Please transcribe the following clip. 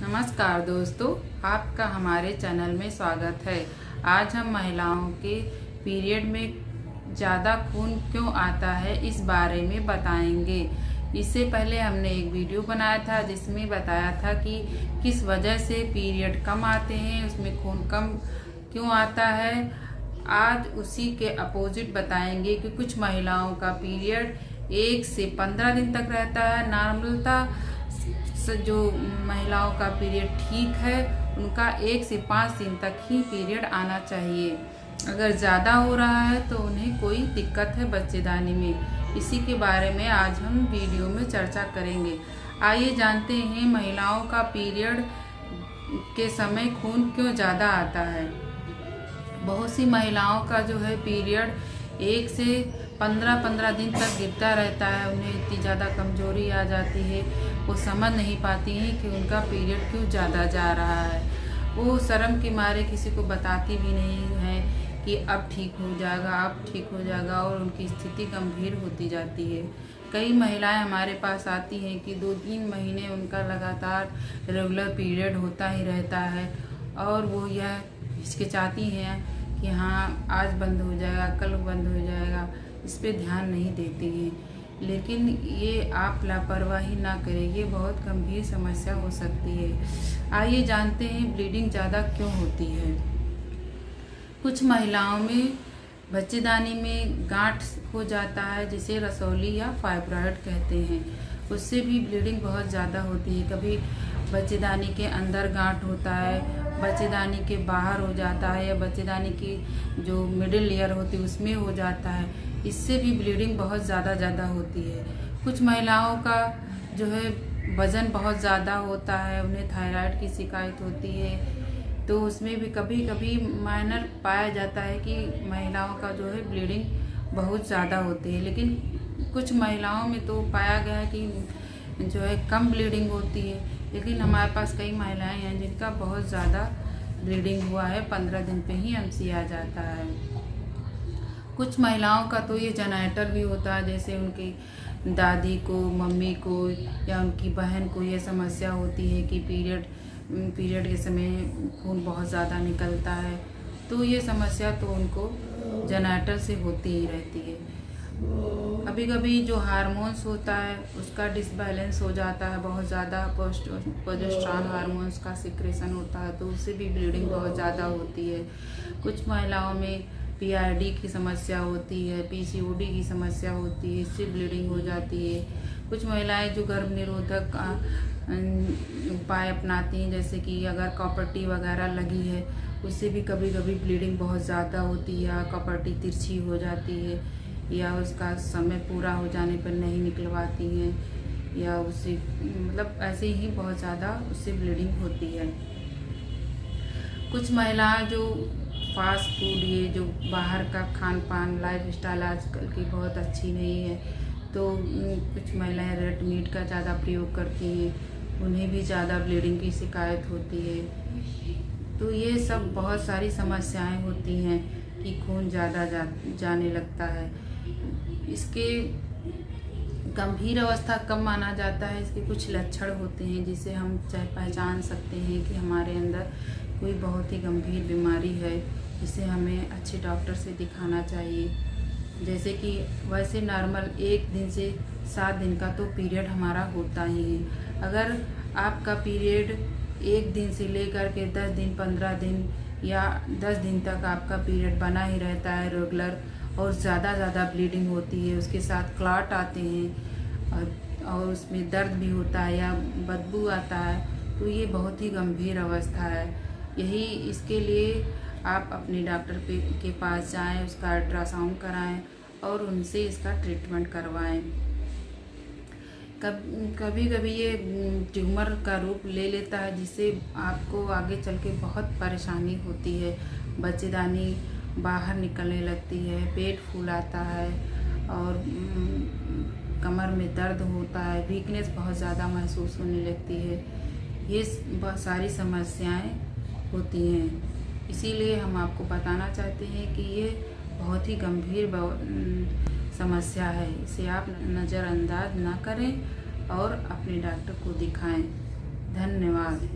नमस्कार दोस्तों, आपका हमारे चैनल में स्वागत है। आज हम महिलाओं के पीरियड में ज़्यादा खून क्यों आता है इस बारे में बताएंगे। इससे पहले हमने एक वीडियो बनाया था जिसमें बताया था कि किस वजह से पीरियड कम आते हैं, उसमें खून कम क्यों आता है। आज उसी के अपोजिट बताएंगे कि कुछ महिलाओं का पीरियड 1 से 15 दिन तक रहता है। नॉर्मलता जो महिलाओं का पीरियड ठीक है उनका 1 से 5 दिन तक ही पीरियड आना चाहिए। अगर ज़्यादा हो रहा है तो उन्हें कोई दिक्कत है बच्चेदानी में। इसी के बारे में आज हम वीडियो में चर्चा करेंगे। आइए जानते हैं महिलाओं का पीरियड के समय खून क्यों ज़्यादा आता है। बहुत सी महिलाओं का जो है पीरियड 1 से 15 दिन तक गिरता रहता है। उन्हें इतनी ज़्यादा कमजोरी आ जाती है, वो समझ नहीं पाती हैं कि उनका पीरियड क्यों ज़्यादा जा रहा है। वो शर्म के मारे किसी को बताती भी नहीं है कि अब ठीक हो जाएगा, अब ठीक हो जाएगा, और उनकी स्थिति गंभीर होती जाती है। कई महिलाएं हमारे पास आती हैं कि 2-3 महीने उनका लगातार रेगुलर पीरियड होता ही रहता है और वो यह हिचकिचाती हैं कि हाँ आज बंद हो जाएगा, कल बंद हो जाएगा। इस पे ध्यान नहीं देती हैं। लेकिन ये आप लापरवाही ना करें, ये बहुत गंभीर समस्या हो सकती है। आइए जानते हैं ब्लीडिंग ज़्यादा क्यों होती है। कुछ महिलाओं में बच्चेदानी में गांठ हो जाता है जिसे रसौली या फाइब्रॉइड कहते हैं। उससे भी ब्लीडिंग बहुत ज़्यादा होती है। कभी बच्चेदानी के अंदर गांठ होता है, बच्चेदानी के बाहर हो जाता है, या बच्चेदानी की जो मिडिल लेयर होती है उसमें हो जाता है। इससे भी ब्लीडिंग बहुत ज़्यादा होती है। कुछ महिलाओं का जो है वज़न बहुत ज़्यादा होता है, उन्हें थायराइड की शिकायत होती है, तो उसमें भी कभी कभी माइनर पाया जाता है कि महिलाओं का जो है ब्लीडिंग बहुत ज़्यादा होती है। लेकिन कुछ महिलाओं में तो पाया गया है कि जो है कम ब्लीडिंग होती है। लेकिन हमारे पास कई महिलाएं हैं जिनका बहुत ज़्यादा ब्लीडिंग हुआ है, 15 दिन पे ही एमसी आ जाता है। कुछ महिलाओं का तो ये जेनेटर भी होता है, जैसे उनकी दादी को, मम्मी को या उनकी बहन को ये समस्या होती है कि पीरियड के समय खून बहुत ज़्यादा निकलता है, तो ये समस्या तो उनको जेनेटर से होती ही रहती है। कभी कभी जो हार्मोन्स होता है उसका डिसबैलेंस हो जाता है, बहुत ज़्यादा प्रोजेस्टेरॉन हार्मोन्स का सिक्रेशन होता है, तो उससे भी ब्लीडिंग बहुत ज़्यादा होती है। कुछ महिलाओं में पीआईडी की समस्या होती है, पीसीओडी की समस्या होती है, इससे ब्लीडिंग हो जाती है। कुछ महिलाएं जो गर्भ निरोधक उपाय अपनाती हैं, जैसे कि अगर कॉपर टी वगैरह लगी है उससे भी कभी कभी ब्लीडिंग बहुत ज़्यादा होती है, कॉपर टी तिरछी हो जाती है, या उसका समय पूरा हो जाने पर नहीं निकलवाती हैं, या उससे मतलब ऐसे ही बहुत ज़्यादा उससे ब्लीडिंग होती है। कुछ महिलाएं जो फास्ट फूड, ये जो बाहर का खान पान लाइफ स्टाइल आजकल की बहुत अच्छी नहीं है, तो कुछ महिलाएं रेड मीट का ज़्यादा प्रयोग करती हैं, उन्हें भी ज़्यादा ब्लीडिंग की शिकायत होती है। तो ये सब बहुत सारी समस्याएं होती हैं कि खून ज़्यादा जाने लगता है। इसके गंभीर अवस्था कब माना जाता है, इसके कुछ लक्षण होते हैं जिसे हम पहचान सकते हैं कि हमारे अंदर कोई बहुत ही गंभीर बीमारी है, जिसे हमें अच्छे डॉक्टर से दिखाना चाहिए। जैसे कि वैसे नॉर्मल 1 दिन से 7 दिन का तो पीरियड हमारा होता ही है। अगर आपका पीरियड 1 दिन से लेकर के 10 दिन, 15 दिन या 10 दिन तक आपका पीरियड बना ही रहता है रेगुलर, और ज़्यादा ब्लीडिंग होती है, उसके साथ क्लॉट आते हैं और उसमें दर्द भी होता है या बदबू आता है, तो ये बहुत ही गंभीर अवस्था है। यही इसके लिए आप अपने डॉक्टर के पास जाएं, उसका अल्ट्रासाउंड कराएं और उनसे इसका ट्रीटमेंट करवाएं। कभी कभी ये ट्यूमर का रूप ले लेता है, जिससे आपको आगे चल के बहुत परेशानी होती है। बच्चेदानी बाहर निकलने लगती है, पेट फूलाता है और कमर में दर्द होता है, वीकनेस बहुत ज़्यादा महसूस होने लगती है। ये बहुत सारी समस्याएं होती हैं। इसीलिए हम आपको बताना चाहते हैं कि ये बहुत ही गंभीर समस्या है, इसे आप नज़रअंदाज ना करें और अपने डॉक्टर को दिखाएं। धन्यवाद।